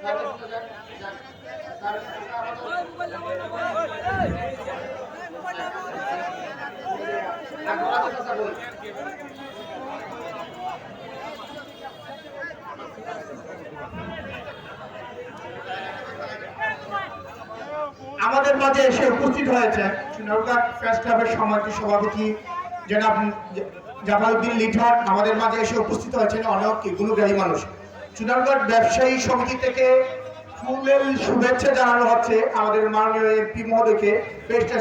আমাদের মাঝে এসে উপস্থিত হয়েছে সোনারঘাট প্রেস ক্লাবের সমাজী সভাপতি জনাব জামালউদ্দিন লিটন। আমাদের মাঝে এসে উপস্থিত হয়েছেন অনেক গুণগ্রাহী মানুষ। সোনারঘাট ব্যবসায়ী সমিতি থেকে ফুলের শুভেচ্ছা জানানো হচ্ছে আমাদের মাননীয় এমপি মহোদয়কে, ব্যারিস্টার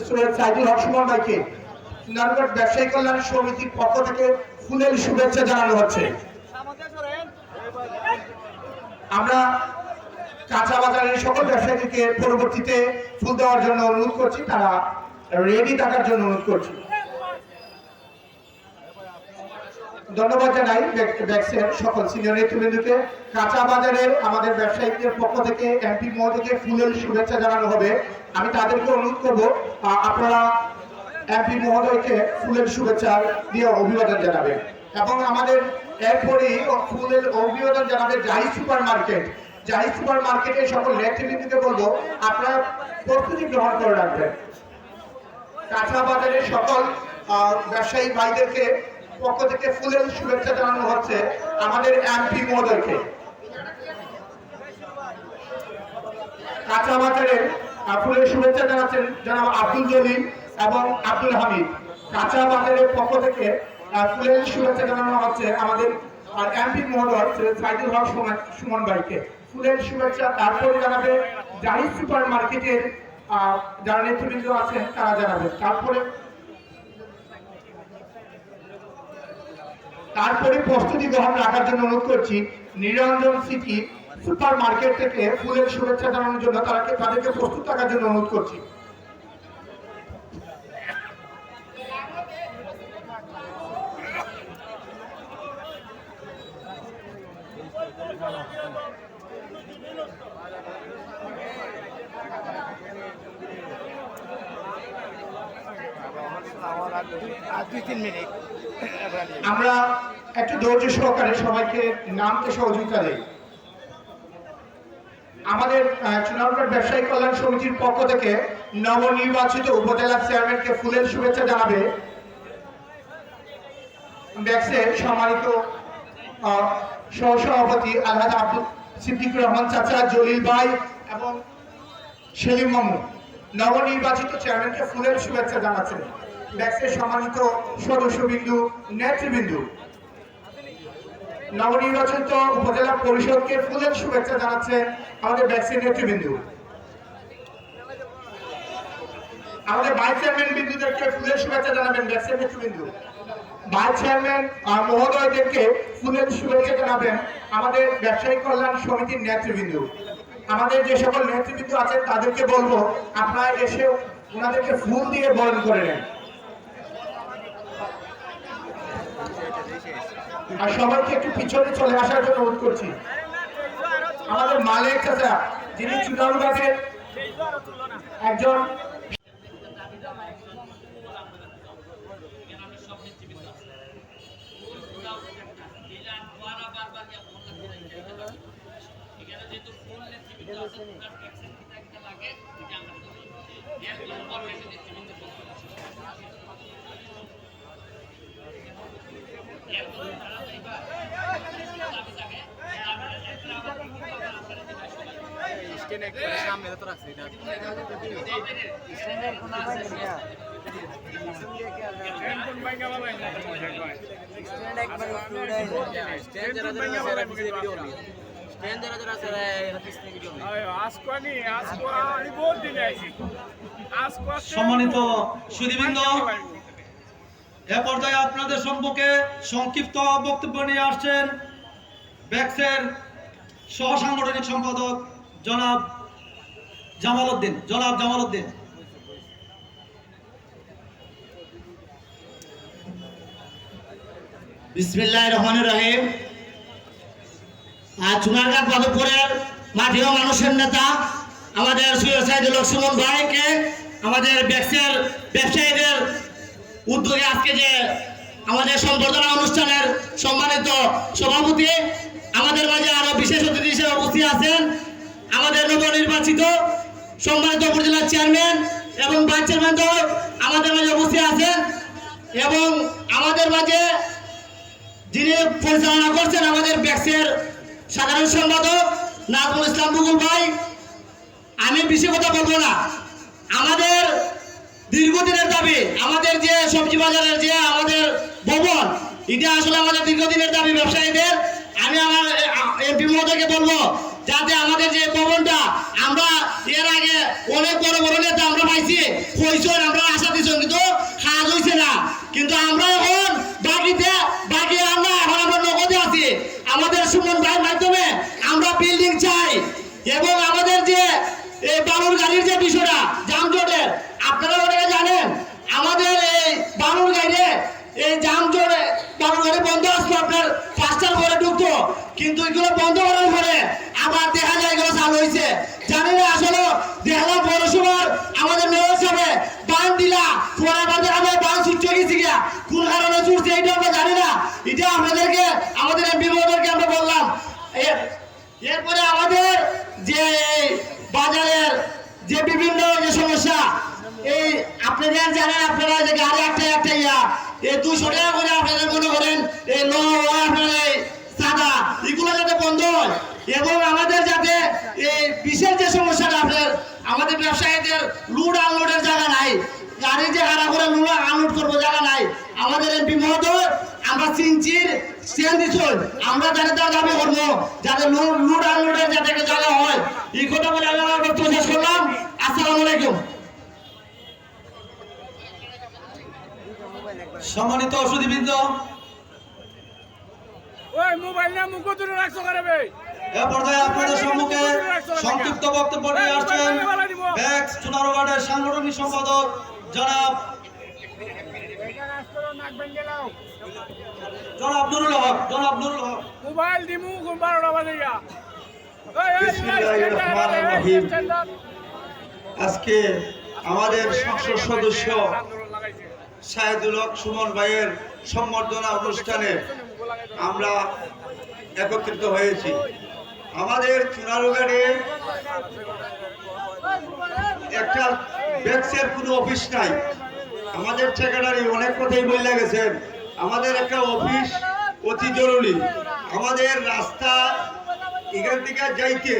সৈয়দ সাইদুল হক সুমন ভাইকে। সোনারঘাট ব্যবসায়ী কল্যাণ সমিতির পক্ষ থেকে ফুলের শুভেচ্ছা জানানো হচ্ছে। আমরা কাঁচা বাজারের সকল ব্যবসায়ীদেরকে পরবর্তীতে ফুল দেওয়ার জন্য অনুরোধ করছি, তারা রেডি থাকার জন্য অনুরোধ করছি। ধন্যবাদ জানাই ব্যাক্সের সকল সিনিয়র নেতৃবৃন্দকে। কাঁচা বাজারের আমাদের ব্যবসায়ীদের পক্ষ থেকে এমপি মহোদয়কে ফুলের শুভেচ্ছা জানানো হবে। আমি তাদেরকে অনুরোধ করব আপনারা এমপি মহোদয়কে ফুলের শুভেচ্ছা দিয়ে অভিবাদন জানাবেন। এবং আমাদের এরপরেই ফুলের অভিবাদন জানাবে Zahid super market. Zahid super মার্কেটের সকল নেতৃবৃন্দকে বলবো আপনারা প্রস্তুতি গ্রহণ করে রাখবেন। কাঁচা বাজারের সকল ব্যবসায়ী ভাইদেরকে পক্ষ থেকে ফুলের শুভেচ্ছা জানানো হচ্ছে আমাদের এমপি মহোদয়কে। কাঁচা বাজারের ফুলের শুভেচ্ছা জানাচ্ছেন জনাব আব্দুল জলিল এবং আব্দুল হামিদ। কাঁচা বাজারের পক্ষ থেকে ফুলের শুভেচ্ছা জানানো হচ্ছে আমাদের এমপি মহোদয় সাইদুল হক সুমন ভাইকে। ফুলের শুভেচ্ছা তারপরে জানাবে জাহিদ সুপার মার্কেটের যারা নেতৃবৃন্দ আছেন তারা জানাবেন। তারপরে প্রস্তুতি গ্রহণ রাখার জন্য অনুরোধ করছি নিরঞ্জন সিটি সুপার মার্কেট থেকে ফুলের শুভেচ্ছা জানানোর জন্য তাদেরকে প্রস্তুত থাকার জন্য অনুরোধ করছি। আমরা একটু ধৈর্য সহকারে সবাইকে নামতে সহযোগিতা দেই। আমাদের সোনারঘাট ব্যবসায়ী কল্যাণ সমিতির পক্ষ থেকে নবনির্বাচিত উপজেলা চেয়ারম্যানকে ফুলের শুভেচ্ছা জানাবে ব্যাক্সের সম্মানিত সহসভাপতি আলহাজ আব্দুল সিদ্দিকুর রহমান চাচা, জলিল ভাই এবং সেলিম মামু। নবনির্বাচিত চেয়ারম্যানকে ফুলের শুভেচ্ছা জানাচ্ছেন ব্যাক্সের সম্মানিত সদস্যবিন্দু, নেতৃবৃন্দু। নবনির্বাচিত উপজেলা পরিষদকে ফুলের শুভেচ্ছা জানাচ্ছে আমাদের ব্যাক্সের নেতৃবৃন্দু। আমাদের ভাইস চেয়ারম্যান বিন্দুদেরকে ফুলের শুভেচ্ছা জানাবেন ব্যাক্সের নেতৃবৃন্দু। ভাইস চেয়ারম্যান মহোদয়দেরকে ফুলের শুভেচ্ছা জানাবেন আমাদের ব্যবসায়ী কল্যাণ সমিতির নেতৃবৃন্দু। আমাদের যে সকল নেতৃবৃন্দ আছেন তাদেরকে বলবো আপনারা এসে ওনাদেরকে ফুল দিয়ে বরণ করে নেন। আর সবাইকে একটু পিছনে চলে আসার জন্য অনুরোধ করছি। আমাদের মালিক চাচা যিনি চুনারঘাটের একজন সামনে তো রাখছি না সম্মানিত সুধীবৃন্দ, এ পর্যায়ে আপনাদের সম্পর্কে সংক্ষিপ্ত বক্তব্য নিয়ে আসছেন ব্যাক্সের সহ সাংগঠনিক সম্পাদক জনাব জামালউদ্দিন। বিসমিল্লাহির রহমানির রহিম। চুনারঘাট মাধবপুরের মাটিও মানুষের নেতা আমাদের সৈয়দ সাইদুল হক সুমন ভাইকে আমাদের ব্যাক্সের ব্যবসায়ীদের উদ্যোগে আজকে যে আমাদের সম্বর্ধনা অনুষ্ঠানের সম্মানিত সভাপতি, আমাদের মাঝে আরো বিশেষ অতিথি হিসেবে উপস্থিত আছেন আমাদের নবনির্বাচিত সম্মানিত উপজেলার চেয়ারম্যান এবং ভাইস চেয়ারম্যান আমাদের মাঝে উপস্থিত আছেন এবং আমাদের মাঝে যিনি পরিচালনা করছেন আমাদের ব্যাক্সের সাধারণ সম্পাদক নাজমুল ইসলাম বুকুল ভাই। আমি বেশি কথা বলবো না, আমাদের দীর্ঘদিনের দাবি, আমাদের যে সবজি বাজারের যে আমাদের ভবন, এটা আসলে আমাদের দীর্ঘদিনের দাবি ব্যবসায়ীদের। আমি আমার এমপি মহোদয়কে বলবো যাতে আমাদের যে ভবনটা আমরা এর আগে অনেক বড় বড় নেতা আমরা পাইছি, কইছেন আমরা আশা দিচ্ছেন কিন্তু কাজ হয়েছে না। কিন্তু আমরা এখন বাকি আমরা এখন আমরা নগদে আছি। আমাদের সুমন ভাইয়ের মাধ্যমে আমরা বিল্ডিং চাই এবং আমাদের যে এই বালুর গাড়ির যে বিষয়টা যানজটের, আপনারা অনেকে জানেন আমাদের এই বালুর গাড়ি এই যানজটে বালুর গাড়ি বন্ধ আসলো, আপনার ফাস্টার করে ঢুকতো, কিন্তু এগুলো বন্ধ করার পরে আবার দেখা যায় এগুলো চালু হয়েছে। জানি না আসলে দেখলাম পৌরসভার আমাদের মেয়র সাহেব বান দিলা পরে আমাদের বান ছুটে গেছি গিয়া, কোন কারণে ছুটছে এটা আমরা জানি না। এটা আপনাদেরকে আমাদের এমপি মহোদয়কে আমরা বললাম। এরপরে আমাদের যে বাজারের যে বিভিন্ন যে সমস্যা, এই আপনারা জানেন আপনারা যে গাড়ি একটা ইয়া এই 200 টাকা করে আপনাদের মনে করেন এই আপনার সাদা এগুলো যাতে বন্ধ হয় এবং আমাদের যাতে এই বিশেষ যে সমস্যাটা আপনার আমাদের ব্যবসায়ীদের লুড আনলোডের জায়গা নাই, গাড়ি যে ভাড়া করে লুড আনলোড করবো জায়গা নাই। আমাদের এমপি মহোদয় আমরা সিনচির আমরা যাতে তার দাবি করবো যাতে লুড আনলোডের যাতে একটা জায়গা হয়। এই কথা বলে আমি আমার বক্তব্য শেষ করলাম। আসসালামু আলাইকুম। সম্মানিত সুধীবৃন্দ, ওই মোবাইল না মুখ তুলে রাখছো করবে এ পর্যায়ে আপনাদের সম্মুখে সংক্ষিপ্ত বক্তব্য নিয়ে আসছেন ব্যাক্স চুনারুঘাটের সাংগঠনিক সম্পাদক জনাব নুরুল হক। মোবাইল দিমু 12টা বাজে গা। আজকে আমাদের সংসদ সদস্য সাইদুল হক সুমন ভাইয়ের সম্বর্ধনা অনুষ্ঠানে আমরা একত্রিত হয়েছি। আমাদের চুনারুঘাটে একটা ব্যাক্সের কোনো অফিস নাই। আমাদের সেক্রেটারি অনেক কথাই বলে গেছেন, আমাদের একটা অফিস অতি জরুরি। আমাদের রাস্তা এখান থেকে যাইতে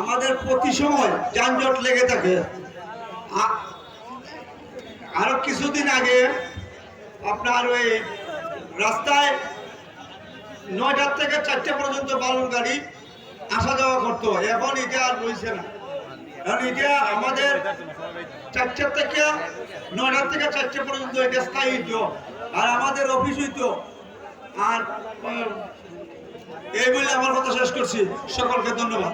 আমাদের প্রতি সময় যানজট লেগে থাকে। আরো কিছুদিন আগে আপনার ওই রাস্তায় 9টা থেকে 4টা পর্যন্ত বালুর গাড়ি আসা যাওয়া করতো, এখন এটা আর রয়েছে না। কারণ এটা আমাদের 4টা থেকে 9টা থেকে 4টা পর্যন্ত এটা স্থায়ী হইতো আর আমাদের অফিস হইতো। আর এই বলে আমার কথা শেষ করছি। সকলকে ধন্যবাদ।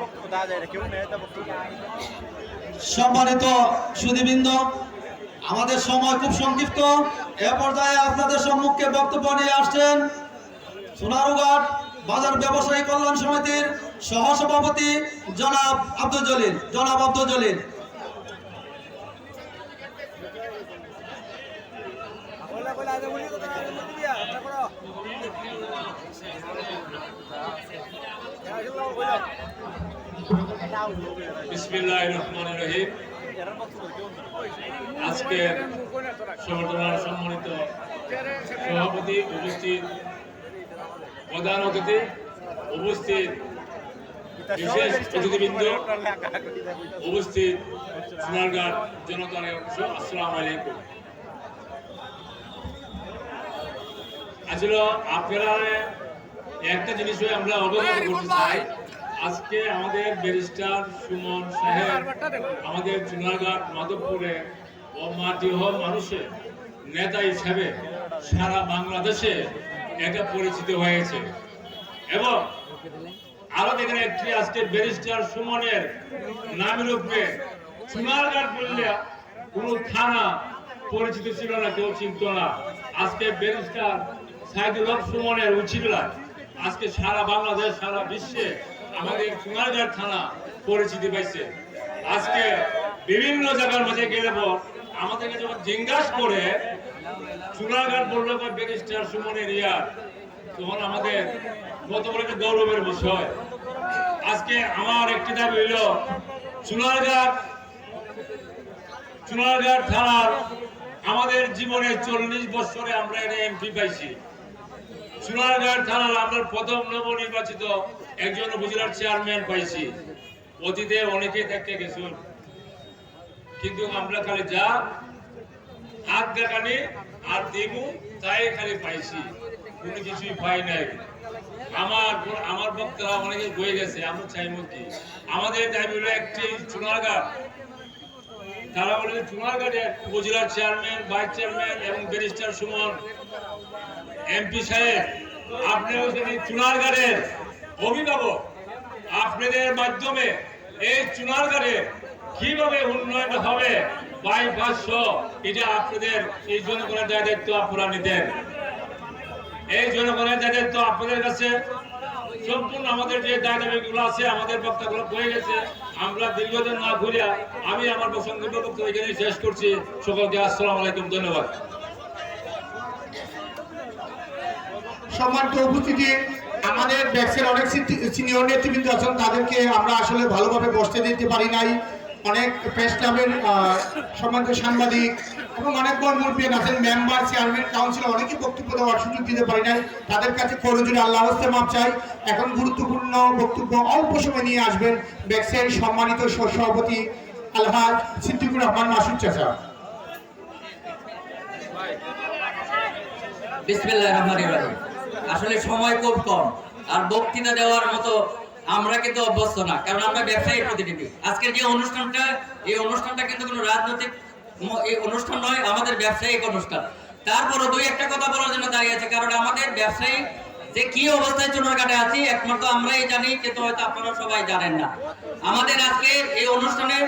সম্মানিত সুধীবৃন্দ, আমাদের সময় খুব সংক্ষিপ্ত। এ পর্যায়ে আপনাদের সম্মুখে বক্তব্য নিয়ে আসছেন চুনারুঘাট বাজার ব্যবসায়ী কল্যাণ সমিতির সহসভাপতি জনাব আব্দুল জলিল। বিসমিল্লাহির রহমানির রহিম। আজকের সংগঠনের সম্মানিত সভাপতি উপস্থিত, প্রধান অতিথি উপস্থিত, বিশেষ অতিথিবৃন্দ উপস্থিত, সোনারঘাট জনতার অংশ, আসসালামু আলাইকুম। আসলে আপনারা একটা জিনিস আমরা অবগত করতে চাই, আজকে আমাদের ব্যারিস্টার সুমন সাহেব আমাদের চুনারঘাট মাধবপুরে অমাটিহ মানুষের নেতা হিসাবে সারা বাংলাদেশে এটা পরিচিত হয়েছে এবং আরো দেখেন একটি আজকে ব্যারিস্টার সুমনের নামের উপরে চুনারঘাট বললে কোনো থানা পরিচিত ছিল না, কেউ চিনত না। আজকে ব্যারিস্টার সাইদুল হক সুমনের উচিলায় আজকে সারা বাংলাদেশ সারা বিশ্বে আমাদের চুনারঘাট থানা পরিচিতি পাইছে। আজকে বিভিন্ন জায়গার মাঝে গেলে পর আমাদেরকে যখন জিজ্ঞাসা করে চুনারঘাট বললো ব্যারিস্টার সুমনের ইয়ার, তখন আমাদের কত বড় একটা গৌরবের বিষয়। আজকে আমার একটি দাবি হইল চুনারঘাট থানার আমাদের জীবনে 40 বছরে আমরা এটা এমপি পাইছি। চুনারঘাট থানার আমরা প্রথম নবনির্বাচিত একজন উপজেলার চেয়ারম্যান পাইছি। অতীতে অনেকেই দেখতে গেছেন, কিন্তু আমরা খালি যা হাত দেখানি আর দিমু তাই খালি পাইছি, কোনো কিছুই পাই নাই। আমার বক্তরা অনেকে বয়ে গেছে, আমরা চাইবো কি? আমাদের দাবি হলো একটি চুনারঘাট, তারা বলে চুনারঘাটের উপজেলার চেয়ারম্যান, ভাইস চেয়ারম্যান এবং ব্যারিস্টার সুমন এমপি সাহেব, আপনি হচ্ছেন চুনারঘাটের অভিভাবক। আপনাদের মাধ্যমে এই চুনারঘাটের কিভাবে উন্নয়ন হবে বাইপাস, এটা আপনাদের এই জনগণের দায়িত্ব আপনারা নিতেন। এই জনগণের দায়িত্ব আপনাদের কাছে সম্পূর্ণ। আমাদের যে দায়িত্বগুলো আছে, আমাদের বক্তাগুলো হয়ে গেছে, আমরা দীর্ঘদিন না ঘুরিয়া আমি আমার সংক্ষিপ্ত বক্তব্য এখানে শেষ করছি। সকলকে আসসালামু আলাইকুম, ধন্যবাদ। সম্মানিত উপস্থিতি, আমাদের ব্যাক্সের অনেক সিনিয়র নেতৃবৃন্দ আছেন, তাদেরকে আমরা আসলে ভালোভাবে বসতে দিতে পারি নাই। অনেক প্রেস ক্লাবের সম্মানিত সাংবাদিক এবং অনেক কর্মীরা আছেন, মেম্বার, চেয়ারম্যান, কাউন্সিলর, অনেকেই বক্তব্য দেওয়ার সুযোগ দিতে পারি নাই। তাদের কাছে করজোড়ে আল্লাহর হস্তে মাপ চাই। এখন গুরুত্বপূর্ণ বক্তব্য অল্প সময় নিয়ে আসবেন ব্যাক্সের সম্মানিত সভাপতি আলহাজ সিদ্দিকুর রহমান মাসুদ চাচা। বিসমিল্লাহির রহমানির রহিম। আসলে সময় খুব কম, আর বক্তৃতা দেওয়ার মতো আমরা কিন্তু অভ্যস্ত না, কারণ আমরা ব্যবসায়ী প্রতিনিধি। আজকের যে অনুষ্ঠানটা, এই অনুষ্ঠানটা কিন্তু কোনো রাজনৈতিক এই অনুষ্ঠান নয়, আমাদের ব্যবসায়িক অনুষ্ঠান। তারপরও দুই একটা কথা বলার জন্য দাঁড়িয়ে আছে, কারণ আমাদের ব্যবসায়ী যে কি অবস্থায় চুনারঘাটে আছি একমাত্র আমরাই জানি, কিন্তু হয়তো আপনারা সবাই জানেন না। আমাদের আজকে এই অনুষ্ঠানের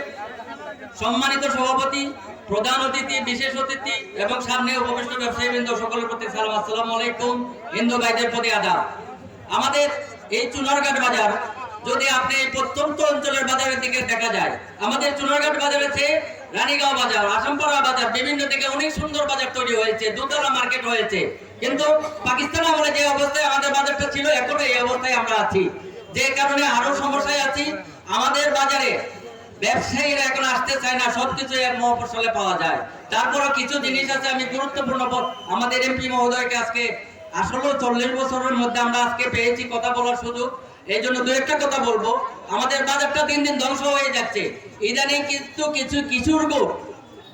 সম্মানিত সভাপতি, প্রধান অতিথি, বিশেষ অতিথি এবং সামনে উপবিষ্ট ব্যবসায়ীবৃন্দ, সকলের প্রতি সালাম, আসসালামু আলাইকুম। হিন্দু ভাইদের প্রতি আদাব। আমাদের এই চুনারঘাট বাজার, যদি আপনি প্রত্যন্ত অঞ্চলের বাজারের দিকে দেখা যায়, আমাদের চুনারঘাট বাজার আছে, রানীগাঁও বাজার, আসামপাড়া বাজার, বিভিন্ন দিকে অনেক সুন্দর বাজার তৈরি হয়েছে, দোতলা মার্কেট হয়েছে। কিন্তু পাকিস্তান আমলে যে অবস্থায় আমাদের বাজারটা ছিল, এখনো এই অবস্থায় আমরা আছি, যে কারণে আরো সমস্যায় আছি। আমাদের বাজারে ব্যবসায়ীরা এখন আসতে চায় না, সবকিছু এক মহাফসলে পাওয়া যায়। তারপরও কিছু জিনিস আছে, আমি গুরুত্বপূর্ণ আমাদের এমপি মহোদয়কে আজকে আসলে 40 বছরের মধ্যে আমরা আজকে পেয়েছি কথা বলার সুযোগ, এই জন্য দু একটা কথা বলবো। আমাদের বাজারটা দিন দিন ধ্বংস হয়ে যাচ্ছে। ইদানিং কিন্তু কিছু কিশোর গ্রুপ,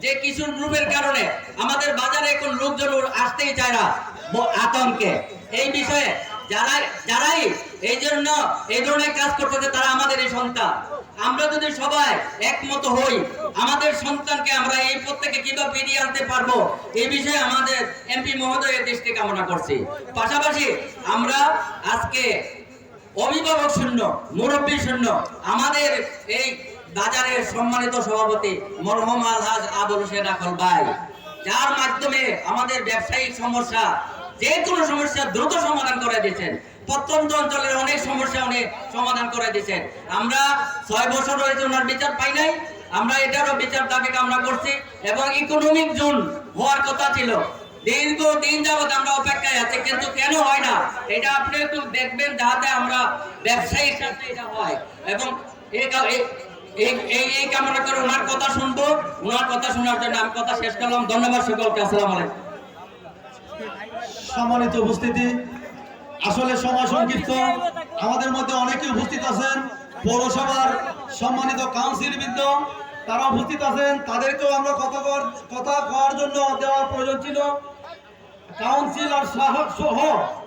যে কিশোর গ্রুপের কারণে আমাদের বাজারে এখন লোকজন আসতেই চায় না আতঙ্কে। এই বিষয়ে যারাই এই জন্য এই ধরনের কাজ করতেছে, তারা আমাদের এই সন্তান। আমরা যদি সবাই একমত হই, আমাদের সন্তানকে আমরা এই পথ থেকে কিভাবে ফিরিয়ে আনতে পারবো, এই বিষয়ে আমাদের এমপি মহোদয়ের দৃষ্টি কামনা করছি। পাশাপাশি আমরা আজকে অভিভাবক শূন্য, মুরব্বী শূন্য, আমাদের এই বাজারের সম্মানিত সভাপতি মরহুম আলহাজ আবুল হোসেন আকল ভাই, যার মাধ্যমে আমাদের ব্যবসায়িক সমস্যা, যে কোনো সমস্যা দ্রুত সমাধান করে দিয়েছেন। প্রত্যন্ত অঞ্চলের অনেক সমস্যা উনি সমাধান করে দিয়েছেন। আমরা 6 বছর হয়েছে ওনার বিচার পাই নাই, আমরা এটারও বিচার দাবি কামনা করছি। এবং ইকোনমিক জোন হওয়ার কথা ছিল, দীর্ঘদিন যাবত আমরা অপেক্ষায় আছি, কিন্তু কেন হয় না এটা আপনি একটু দেখবেন, যাতে আমরা ব্যবসায়ীর সাথে এটা হয়। এবং এই কামনা করে ওনার কথা শুনবো। ওনার কথা শোনার জন্য আমি কথা শেষ করলাম। ধন্যবাদ সকলকে, আসসালামু আলাইকুম। সম্মানিত উপস্থিতি, আসলে সময় সংক্ষিপ্ত, আমাদের মধ্যে অনেকে উপস্থিত আছেন। পৌরসভার সম্মানিত কাউন্সিলবৃন্দ তারা উপস্থিত আছেন, তাদেরকেও আমরা কথা কওয়ার জন্য দেওয়ার প্রয়োজন ছিল। কাউন্সিলর সাহেব সহ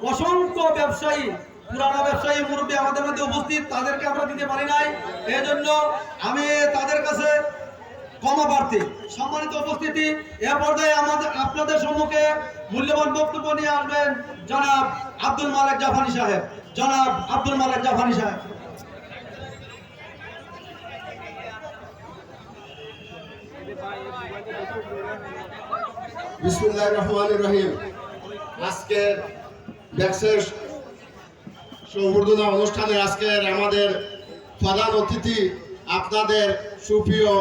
অসংখ্য ব্যবসায়ী, পুরানো ব্যবসায়ী, মুরব্বী আমাদের মধ্যে উপস্থিত, তাদেরকে আমরা দিতে পারি নাই। এই জন্য আমি তাদের কাছে ক্ষমা প্রার্থী। সম্মানিত উপস্থিতি, এ পর্যায়ে আপনাদের সম্মুখে মূল্যবান বক্তব্য নিয়ে আসবেন জনাব আব্দুল মালেক জাফানি সাহেব। জনাব আব্দুল মালেক জাফানি সাহেব। বিসমিল্লাহির রহমানির রহিম। আজকের ব্যাক্সের সংবর্ধনা অনুষ্ঠানে আজকের আমাদের প্রধান অতিথি, আপনাদের সুপ্রিয়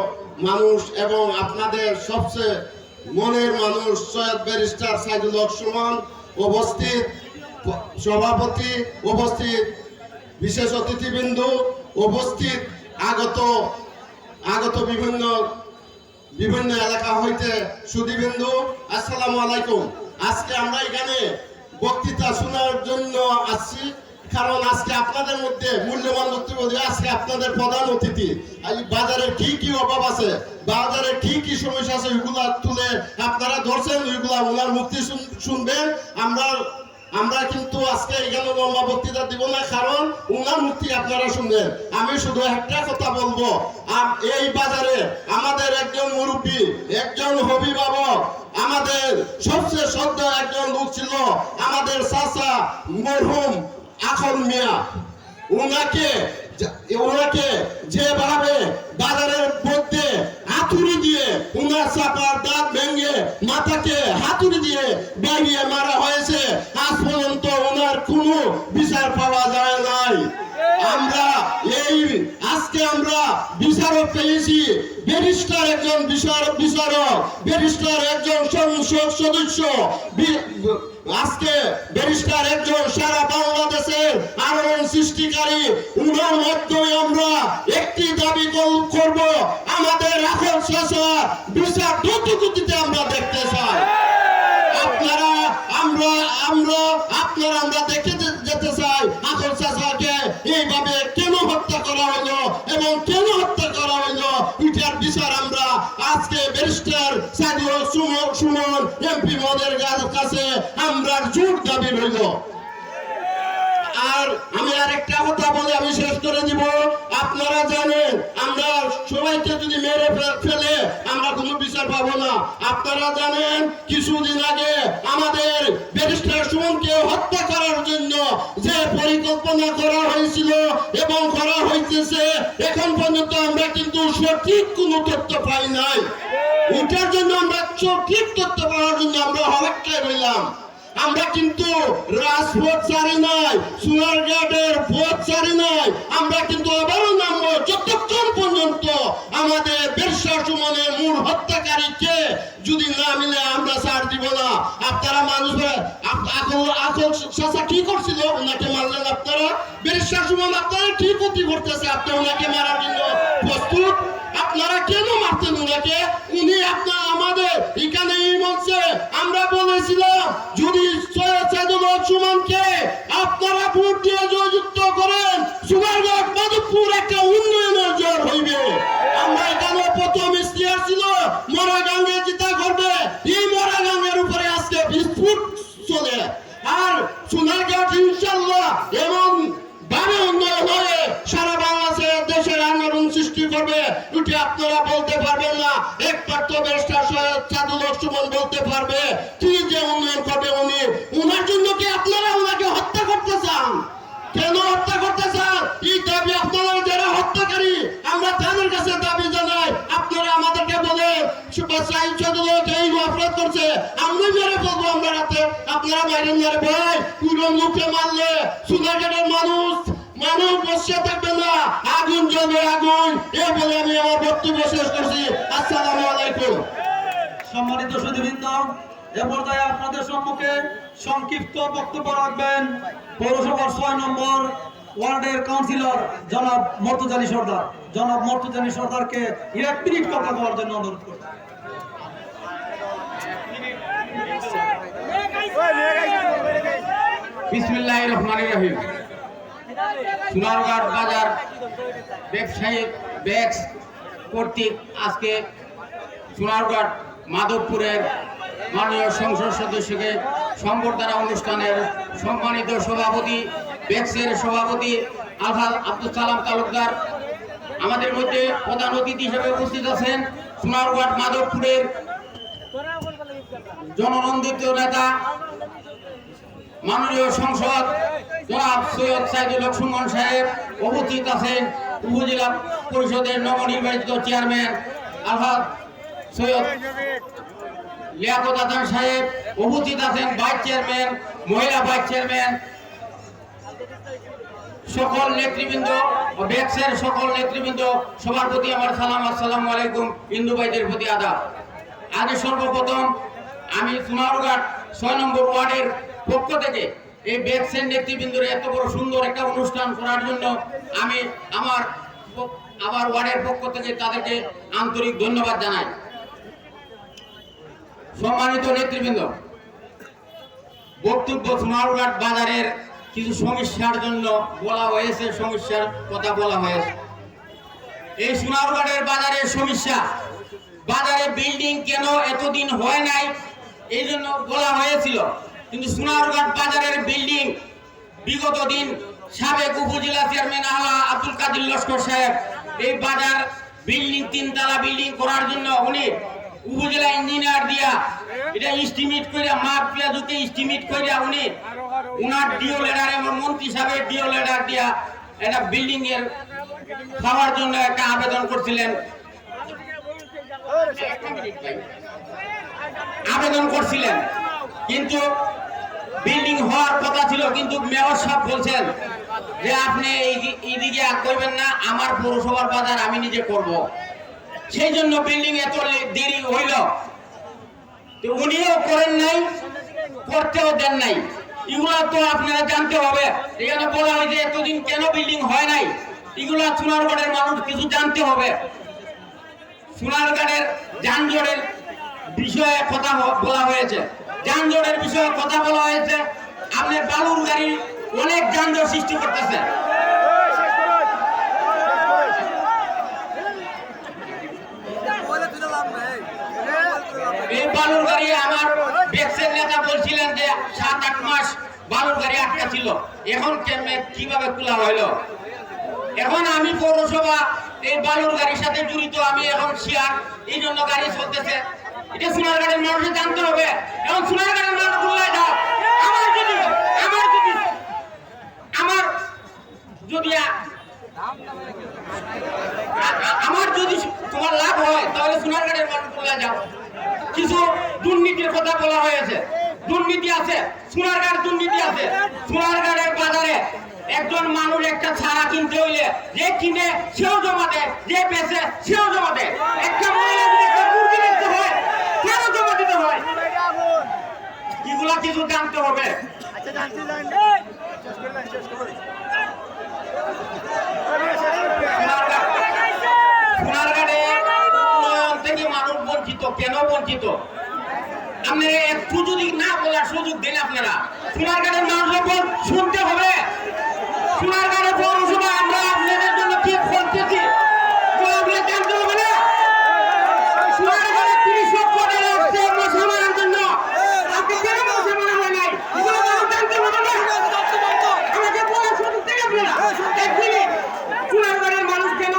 মানুষ এবং আপনাদের সবচেয়ে মনের মানুষ সৈয়দ ব্যারিস্টার সাইদুল হক সুমন উপস্থিত, সভাপতি উপস্থিত, বিশেষ অতিথিবৃন্দ উপস্থিত আগত বিভিন্ন এলাকা হইতে সুধীবৃন্দু, আসসালামু আলাইকুম। আজকে আমরা এখানে বক্তৃতা শোনার জন্য আসছি, কারণ আজকে আপনাদের মধ্যে মূল্যবান বক্তব্য দিয়ে আজকে আপনাদের প্রধান অতিথি বাজারের কি কি অভাব আছে, বাজারে কি কি সমস্যা আছে, ওইগুলা তুলে আপনারা ধরছেন, ওইগুলা ওনার মুক্তি শুনবেন। আমরা কিন্তু আজকে এখানে লম্বা বক্তৃতা দিব না, কারণ উনার মুক্তি আপনারা শুনবেন। আমি শুধু একটা কথা বলবো, এই বাজারে আমাদের একজন মুরব্বী, একজন অভিভাবক, আমাদের সবচেয়ে শ্রদ্ধা একজন লোক ছিল আমাদের চাচা মরহুম আখল মিয়া। ওনাকে যেভাবে বাজারের মধ্যে হাতুড়ি দিয়ে উনার চাপার দাঁত ভেঙে মাথাকে হাতুড়ি দিয়ে বাগিয়ে মারা হয়েছে, আজ পর্যন্ত ওনার কোনো বিচার পাওয়া যায় নাই। আজকে আমরা বিচারক পেয়েছি, ব্যারিস্টার একজন বিচারক, ব্যারিস্টার একজন সংসদ সদস্য, আজকে ব্যারিস্টার একজন সারা বাংলাদেশের আলোড়ন সৃষ্টিকারী। উনার মাধ্যমে আমরা একটি দাবি করব, আমাদের এখন শেষার বিচার দ্রুতগতিতে আমরা দেখতে চাই। আমরা দেখে যেতে চাই আখল চাচাকে এইভাবে কেন হত্যা করা হলো এবং কেন হত্যা করা হলো, এটার বিচার আমরা আজকে ব্যারিস্টার সাইদুল সুমন এমপি মহোদয়ের কাছে আমরা জোর দাবি রইল। আর আমি আরেকটা কথা বলে আমি শেষ করে দিব। আপনারা জানেন আমরা সবাইকে যদি মেরে ফেলে আমরা কোনো বিচার পাবো না। আপনারা জানেন কিছুদিন আগে আমাদের ব্যারিস্টার সুমনকে হত্যা করার জন্য যে পরিকল্পনা করা হয়েছিল এবং করা হইতেছে, এখন পর্যন্ত আমরা কিন্তু সঠিক কোনো তথ্য পাই নাই। এটার জন্য আমরা সঠিক তথ্য পাওয়ার জন্য আমরা অপেক্ষায় রইলাম। আমরা কিন্তু রাজপথ ছাড়ি নাই, সোনারঘাটের পথ ছাড়ি নাই, আমরা কিন্তু আবারও নামবো যতক্ষণ পর্যন্ত আমাদের ব্যারিস্টার সুমনের মূল হত্যাকারীকে যদি না মিলে আমরা ছাড় দিব না। আপনারা মানুষ আকল চাচা কি করছিল, ওনাকে মারলেন আপনারা। ব্যারিস্টার সুমন আপনারা কি ক্ষতি করতেছে, আপনি ওনাকে মারার জন্য প্রস্তুত? আপনারা কেন মারতেন ওনাকে? উনি আপনার আমাদের এখানে এই মঞ্চে আমরা বলেছিলাম যদি সৈয়দ সাইদুল হক সুমনকে আপনারা ভোট দিয়ে জয়যুক্ত করেন, সুনারগঞ্জ মাধবপুর একটা উন্নয়নের জোর হইবে। আমরা এখানে প্রথম ইশতেহার ছিল মরাগাঙ্গে জিতা করবে, এই মরাগাঙ্গের উপরে আজকে বিস্ফোট চলে। আর সোনারঘাট ইনশাআল্লাহ এমন ভাবে উন্নয়ন হয়ে সারা বাংলাদেশের দেশের আন্দোলন সৃষ্টি করবে, এটি আপনারা বলতে পারবেন না। একমাত্র ব্যারিস্টার সৈয়দ সাইদুল হক সুমন বলতে পারবে কি যে উন্নয়ন করবে উনি। উনার জন্য কি আপনারা ওনাকে হত্যা করতে চান? কেন হত্যা করতে চান? এই দাবি আপনারা যারা হত্যাকারী আমরা তাদের কাছে দাবি জানাই। আপনারা আমাদেরকে বলেন সাইদুল হক এই অপরাধ করছে, আমরা মেরে ফেলবো আমরা রাতে, আপনারা বাইরে মেরে ভাই পুরো মুখে মারলে সোনারঘাটের মানুষ বসে থাকবে না, আগুন জ্বলবে আগুন। এ বলে আমি আমার বক্তব্য শেষ করছি। আসসালামু আলাইকুম। সম্মানিত সুধীবৃন্দ, এ পর্যায়ে আপনাদের সম্মুখে সংক্ষিপ্ত বক্তব্য রাখবেন পৌরসভার 6 নম্বর ওয়ার্ডের কাউন্সিলর জনাব মর্তুজা সর্দার। জনাব মর্তুজা সর্দারকে 1 মিনিট কথা বলার জন্য অনুরোধ করছি। বিসমিল্লাহির রহমানির রহিম। সোনারঘাট বাজার ব্যবসায়িক ব্যাংক কর্তৃক আজকে সোনারঘাট মাধবপুরের মাননীয় সংসদ সদস্যকে সম্বর্ধনা অনুষ্ঠানের সম্মানিত সভাপতি, ব্যাংকের সভাপতি আলহাজ আব্দুল সালাম তালুকদার, আমাদের মধ্যে প্রধান অতিথি হিসেবে উপস্থিত আছেন সোনারঘাট মাধবপুরের জননন্দিত নেতা মাননীয় সংসদ জনাব সৈয়দ সাইদুল হক সুমন সাহেব, উপস্থিত আছেন উপজেলা পরিষদের নবনির্বাচিত চেয়ারম্যান আলহাজ সৈয়দ লিয়াকত হাসান সাহেব, উপস্থিত আছেন ভাইস চেয়ারম্যান, মহিলা ভাইস চেয়ারম্যান, সকল নেতৃবৃন্দ ও ব্যাংকের সকল নেতৃবৃন্দ, সবার প্রতি আমার সালাম, আসসালামু আলাইকুম। হিন্দু ভাইদের প্রতি আদাব। আগে সর্বপ্রথম আমি সোনারঘাট 6 নম্বর ওয়ার্ডের পক্ষ থেকে এই ব্যাক্সের নেতৃবৃন্দরে এত বড় সুন্দর একটা অনুষ্ঠান করার জন্য আমি আমার ওয়ার্ডের পক্ষ থেকে তাদেরকে আন্তরিক ধন্যবাদ জানাই। সম্মানিত নেতৃবৃন্দ, বক্তব্য সোনারঘাট বাজারের কিছু সমস্যার জন্য বলা হয়েছে, সমস্যার কথা বলা হয়েছে। এই সোনারঘাটের বাজারের সমস্যা, বাজারে বিল্ডিং কেন এতদিন হয় নাই এই জন্য বলা হয়েছিল, কিন্তু সোনারঘাট বাজারের বিল্ডিং বিগত দিন সাবেক উপজেলা চেয়ারম্যান আব্দুল কাদের লস্কর সাহেব এই বাজার বিল্ডিং 3 তলা বিল্ডিং করার জন্য উনি উপজেলা ইঞ্জিনিয়ার দিয়া এটা এস্টিমেট করে মাপ পেঁয়াজুকে এস্টিমেট করে উনি উনার ডিও লেটার এবং মন্ত্রী সাহেবের ডিও লেটার দিয়া এটা বিল্ডিং এর খাওয়ার জন্য একটা আবেদন করছিলেন, কিন্তু বিল্ডিং হওয়ার কথা ছিল, কিন্তু মেয়র সাহেব বলছেন যে আপনি এইদিকে করবেন না, আমার পৌরসভার বাজার আমি নিজে করব। সেই জন্য বিল্ডিং এত দেরি হইল, উনিও করেন নাই, করতেও দেন নাই। এগুলা তো আপনারা জানতে হবে। এখানে বলা হয় যে এতদিন কেন বিল্ডিং হয় নাই, এগুলা সোনারঘাটের মানুষ কিছু জানতে হবে। সোনারঘাটের যানজটের বিষয়ে কথা বলা হয়েছে, যানজটের বিষয়ে কথা বলা হয়েছে। আপনার বালুর গাড়ি অনেক যানজট সৃষ্টি করতেছে। এই বালুর গাড়ি আমার ব্যাক্সের নেতা বলছিলেন যে 7-8 মাস বালুর গাড়ি আটকা ছিল, এখন কিভাবে খোলা হইল? এখন আমি পৌরসভা এই বালুর গাড়ির সাথে জড়িত, আমি এখন শিয়ার, এই জন্য গাড়ি চলতেছে। এটা সোনারঘাটের মানুষের জানতে হবে। এখন সোনারঘাটের মানুষ বললে যাও, আমার যদি তোমার লাভ হয় তাহলে সোনারঘাটের মানুষ বলে যাও। কিছু দুর্নীতির কথা বলা হয়েছে, দুর্নীতি আছে, সোনারঘাট দুর্নীতি আছে। সোনারঘাটের বাজারে একজন মানুষ একটা ছাড়া কিনতে হইলে যে কিনে সেও জমা দেয়, যে বেচে সেও জমা দেয়। একটা মহিলা যদি একটা মুরগি কিনতে হয় কেন জমা দিতে হয়? এগুলা কিছু জানতে হবে। সোনারঘাটে উন্নয়ন থেকে মানুষ বঞ্চিত, কেন বঞ্চিত? আপনি একটু যদি না বলার সুযোগ দেন, আপনারা সোনারঘাটের মানুষের শুনতে হবে। সোনারঘাটের পৌরসভা আমরা আপনাদের জন্য কি করতেছি আপনারা জানতে হবে না? সোনারঘাটে 30 লক্ষ টাকা আসছে মশা মারার জন্য, আপনি কেন মশা মারা হয় নাই এগুলো জানতে হবে না? আমাকে বলার সুযোগ দেন আপনারা। সোনারঘাটের মানুষ কেন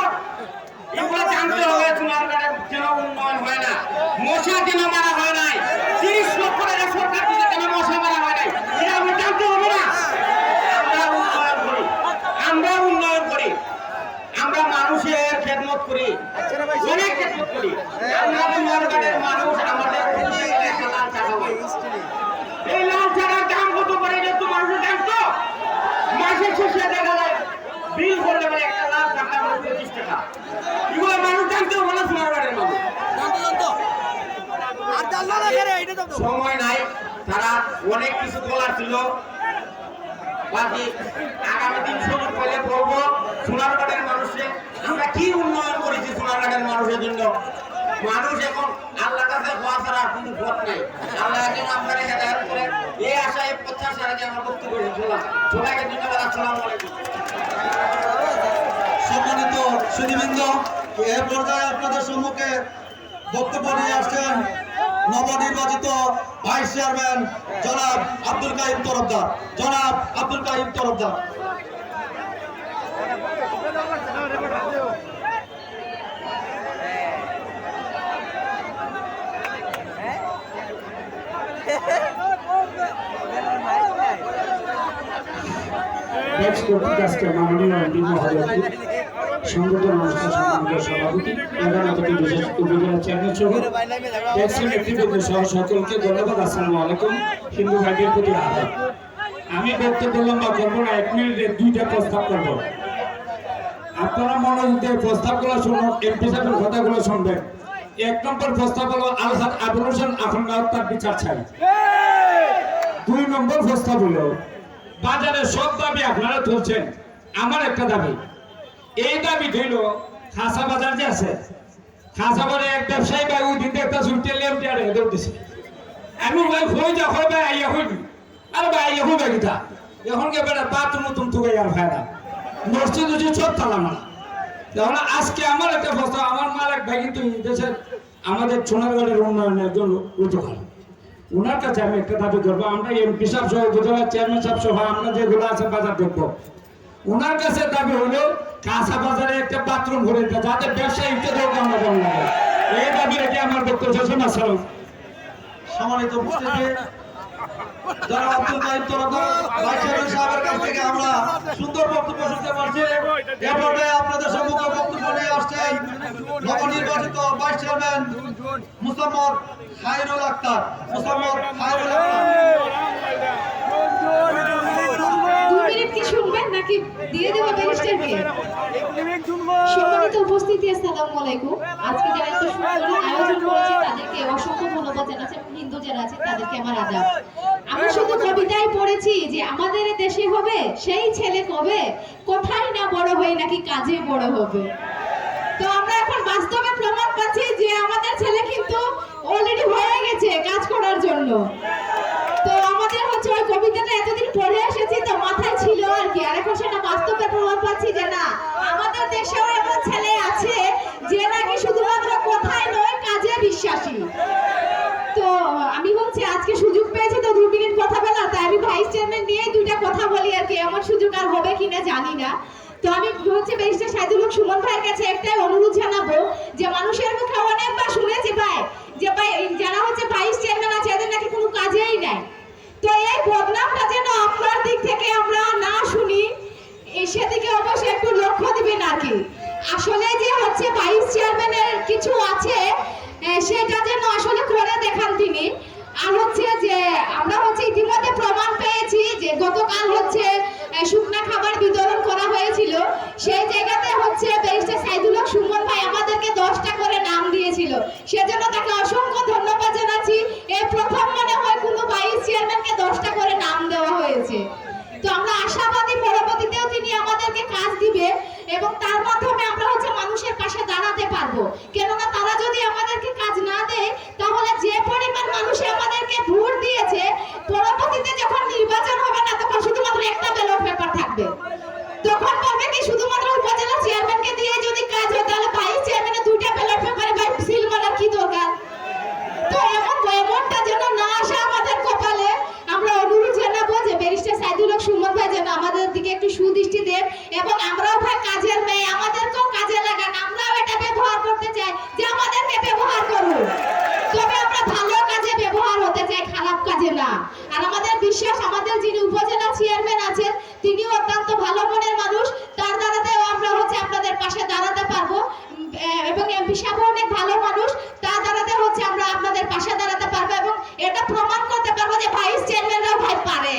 এগুলো জানতে হবে। সোনারঘাটের কেন উন্নয়ন হয় না, মশা কেন মারা হয় নাই, 30 লক্ষ টাকা সরকার থেকে কেন মশা মারা হয় নাই, এটা আপনি জানতে হবে না? আমরা উন্নয়ন করি, আমরা মানুষের খেদমত করি, অনেক খেদমত করি। আমরা সোনারঘাটের মানুষ, আমাদের এই লাল চারার দাম কত করে যেহেতু মানুষের জানতো, মাসের শেষে দেখা যায় বিল করলে মানে একটা লাল টাকা 25 টাকা। এগুলো মানুষ জানতে হবে না, সোনারঘাটের মানুষ সময় নাই, তারা অনেক কিছু বলার ছিল। বাকি আগামী দিন সুযোগ পেলে বলবো সোনারঘাটের মানুষে আমরা কি উন্নয়ন করেছি সোনারঘাটের মানুষের জন্য। মানুষ এখন আল্লাহ কাছে হওয়া ছাড়া কোনো পথ নাই। আল্লাহ যেন আপনারা হেদায়েত করেন, এই আশায় প্রত্যাশা রেখে আমার বক্তব্য শেষ করলাম। সবাইকে ধন্যবাদ। আসসালামু আলাইকুম। সম্মানিত সুধীবৃন্দ, এ পর্যায়ে আপনাদের সম্মুখে বক্তব্য নিয়ে আসছেন নবনির্বাচিত ভাইস চেয়ারম্যান জনাব আব্দুল কাইম তরফদার। জনাব আব্দুল কাইম তরফদার। মাননীয় এমপি মহোদয়, সংগঠন অনুষ্ঠান সম্মানিত সভাপতি, উপজেলা চেয়ারম্যান সহ নেতৃবৃন্দ সহ সকলকে ধন্যবাদ। আসসালামু আলাইকুম। হিন্দু ভাইদের প্রতি আদাব। আমি বক্তব্য লম্বা করবো না, 1 মিনিটে 2টা প্রস্তাব করব। আপনারা মনোযোগ দিয়ে প্রস্তাবগুলো শুনুন, এমপি সাহেবের কথাগুলো শুনবেন। 1 নম্বর প্রস্তাব হলো আলহাজ আবুল হোসেন আখন্দ হত্যার বিচার চাই। 2 নম্বর প্রস্তাব হলো বাজারে সব দাবি আপনারা তুলছেন, আমার একটা দাবি, এই দাবি হইল খাসা বাজার যে আছে, খাসা বাজারে এক ব্যবসায়ী ভাই ওই দিন একটা চুলতে লেমটে আর হেঁটে উঠতেছে। আমি ভাই হয়ে যা হয় ভাই আইয়া হইনি, আরে ভাই আইয়া হই ভাই গীতা এখন কে বেটা বাথরুম নতুন তুকে আর ভাইরা মসজিদ উচিত সব তালা মারা। তাহলে আজকে আমার একটা প্রস্তাব, আমার মালিক ভাই কিন্তু দেশের আমাদের সোনারগড়ের উন্নয়নের জন্য উদ্যোগ, ওনার কাছে আমি একটা দাবি করবো, আমরা এমপি সাহেব সহ উপজেলার চেয়ারম্যান সাহেব সহ আমরা যেগুলো আছে বাজার দেখবো, ওনার কাছে দাবি হলো কাঁচা বাজারে একটা বাথরুম করে দিতে, যাতে ব্যবসায়ী আমরা কম লাগে। এই দাবি রেখে আমার বক্তব্য শেষ হলো। আসসালাম। সম্মানিত উপস্থিতি, যারা আব্দুল কাইম তরফদার ভাইস চেয়ারম্যান সাহেবের কাছ থেকে আমরা সুন্দর বক্তব্য শুনতে পারছি। এরপরে আপনাদের সম্মুখে বক্তব্য নিয়ে আসছেন নবনির্বাচিত vice chairman Mosammat Khairul Akter. Mosammat Khairul Akter. 2 minute কি শুনবেন নাকি দিয়ে দেব ব্যারিস্টারকে? সম্মানিত উপস্থিতি, আসসালামু আলাইকুম। আজকে যারা এত সুন্দর আয়োজন করেছে তাদেরকে অসংখ্য ধন্যবাদ জানাচ্ছি। হিন্দু যারা আছে তাদেরকে আমার আদাব। আমরা শুধু কবিতায় পড়েছি যে আমাদের দেশে হবে সেই ছেলে কবে, কোথায় না বড় হয়ে নাকি কাজে বড় হবে। তো আমরা এখন বাস্তবে প্রমাণ পাচ্ছি যে আমাদের ছেলে কিন্তু অলরেডি হয়ে গেছে কাজ করার জন্য। তো আমাদের হচ্ছে ওই কবিতাটা এতদিন পড়ে এসেছি তো মাথায় ছিল আর কি, আর এখন সেটা বাস্তবে প্রমাণ পাচ্ছি যে না, আমাদের দেশেও এমন ছেলে আছে যে নাকি শুধুমাত্র কথায় নয় কাজে বিশ্বাসী। তো আমি হচ্ছে আজকে সুযোগ পেয়েছি তো 2 মিনিট কথা বলা, তাই আমি ভাইস চেয়ারম্যান নিয়ে 2টা কথা বলি আর কি, এমন সুযোগ আর হবে কিনা জানি না। তো আমি হচ্ছে ব্যারিস্টার সাইদুল হক সুমন ভাইয়ের কাছে একটাই অনুরোধ জানাবো যে মানুষের মুখে অনেকবার শুনেছি ভাই যে ভাই যারা হচ্ছে ভাইস চেয়ারম্যান আছে এদের নাকি কোনো কাজেই নাই। তো এই বদনামটা যেন আপনার দিক থেকে আমরা না শুনি, সেদিকে অবশ্যই একটু লক্ষ্য দিবেন আর কি। আসলে যে হচ্ছে ভাইস চেয়ারম্যানের কিছু আছে সেটা যেন আসলে করে দেখান তিনি। আর হচ্ছে যে আমরা হচ্ছে ইতিমধ্যে প্রমাণ পেয়েছি যে গতকাল হচ্ছে শুকনা খাবার বিতরণ করা হয়েছিল, সেই জায়গাতে হচ্ছে ব্যারিস্টার সাইদুল হক সুমন ভাই আমাদেরকে 10টা করে নাম দিয়েছিল, সেজন্য তাকে অসংখ্য ধন্যবাদ জানাচ্ছি। এই প্রথম মনে হয় কোনো ভাইস চেয়ারম্যানকে 10টা করে নাম দেওয়া হয়েছে। তো আমরা আশাবাদী পরবর্তীতেও তিনি আমাদেরকে কাজ দিবে এবং তার মাধ্যমে আমরা হচ্ছে মানুষের পাশে দাঁড়াতে পারবো। কেননা তারা যদি আমাদেরকে কাজ না দেয় তাহলে যে পরিমাণ মানুষ আমাদেরকে ভোট দিয়েছে, পরবর্তীতে যখন নির্বাচন হবে না তখন শুধুমাত্র একটা ব্যালট পেপার থাকবে। তখন বলবে কি শুধুমাত্র উপজেলা চেয়ারম্যানকে দিয়ে যদি কাজ হয় তাহলে ভাইস চেয়ারম্যানের 2টা ব্যালট পেপারে ভাই সিল মারার কি দরকার? তো এমনটা যেন না আসে আমাদের কপালে। আমরা অনুরোধ জানাবো যে ব্যারিস্টার সাইদুল হক সুমন ভাই যেন আমাদের দিকে একটু সুদৃষ্টি দেন এবং আমরাও ভাই কাজের মেয়ে, আমাদেরকেও কাজে লাগান। আমরাও এটা ব্যবহার করতে চাই যে আমাদেরকে ব্যবহার করুন, তবে আমরা ভালো কাজে ব্যবহার হতে চাই, খারাপ কাজে না। আর আমাদের বিশ্বাস আমাদের যিনি উপজেলা চেয়ারম্যান আছেন তিনিও অত্যন্ত ভালো মনের মানুষ, তার দ্বারাতেও আমরা হচ্ছে আপনাদের পাশে দাঁড়াতে পারবো এবং এমপি সাহেব অনেক ভালো মানুষ, তার দ্বারাতে হচ্ছে আমরা আপনাদের পাশে দাঁড়াতে পারবো এবং এটা প্রমাণ করতে পারবো যে ভাইস চেয়ারম্যানরাও ভাই পারে।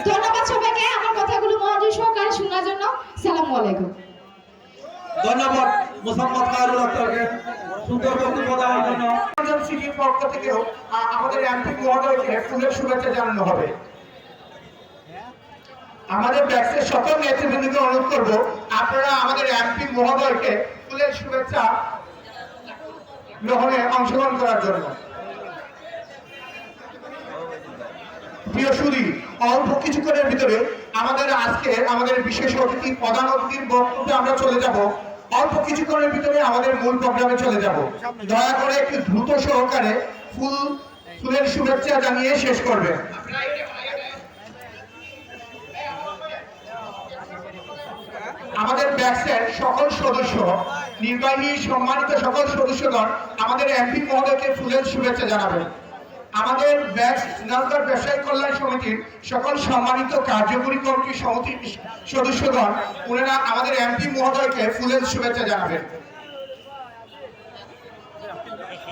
ধন্যবাদ সবাইকে আমার কথাগুলো মনোযোগ সহকারে শোনার জন্য। আসসালামু আলাইকুম। ধন্যবাদ মুসাম্মদ খায়রুল আক্তারকে সুন্দর বক্তব্য দেওয়ার জন্য। সিটির পক্ষ থেকেও আমাদের এমপি মহোদয়কে ফুলের শুভেচ্ছা জানানো হবে। আমাদের ব্যাক্সের সকল নেতৃবৃন্দকে অনুরোধ করব আপনারা আমাদের এমপি মহোদয়কে ফুলের শুভেচ্ছা গ্রহণে অংশগ্রহণ করার জন্য। প্রিয় সুধী, অল্প কিছুক্ষণের ভিতরে আমাদের বিশেষ অতিথি প্রধান অতিথির বক্তব্যে আমরা চলে যাব। অল্প কিছুক্ষণের ভিতরে আমাদের মূল প্রোগ্রামে চলে যাব। দয়া করে একটু দ্রুত সহকারে ফুলের শুভেচ্ছা জানিয়ে শেষ করবে। আমাদের ব্যাক্সের সকল সদস্য, নির্বাহী সম্মানিত সকল সদস্যগণ আমাদের এমপি মহোদয়কে ফুলের শুভেচ্ছা জানাবেন। আমাদের সোনারগড় ব্যবসায়ী কল্যাণ সমিতির সকল সম্মানিত কার্যকরী কমিটির সদস্যগণ ওনারা আমাদের এমপি মহোদয়কে ফুলের শুভেচ্ছা জানাবেন।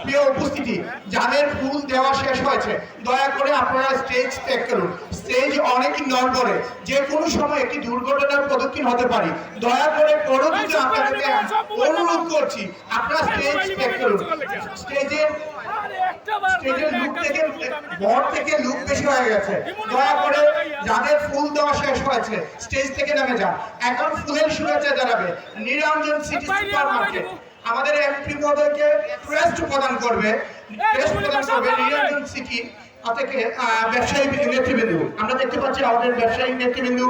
প্রিয় উপস্থিতি, যাদের ফুল দেওয়া শেষ হয়েছে দয়া করে আপনারা স্টেজ ত্যাগ করুন। স্টেজ অনেক নড়বড়ে, যে কোনো সময় একটি দুর্ঘটনার সম্মুখীন হতে পারি। দয়া করে পরবর্তীতে আপনাদেরকে অনুরোধ করছি আপনারা স্টেজ ত্যাগ করুন। স্টেজের লুক থেকে বর থেকে লুক বেশি হয়ে গেছে। দয়া করে যাদের ফুল দেওয়া শেষ হয়েছে স্টেজ থেকে নেমে যান। এখন ফুলের শুভেচ্ছা জানাবে নিরঞ্জন সিটি সুপার মার্কেট। আমাদের এমপি মহোদয়কে ক্রেস্ট প্রদান করবে নিরঞ্জন সিটি থেকে ব্যবসায়ী নেতৃবৃন্দ। আমরা দেখতে পাচ্ছি আমাদের ব্যবসায়ী নেতৃবৃন্দ,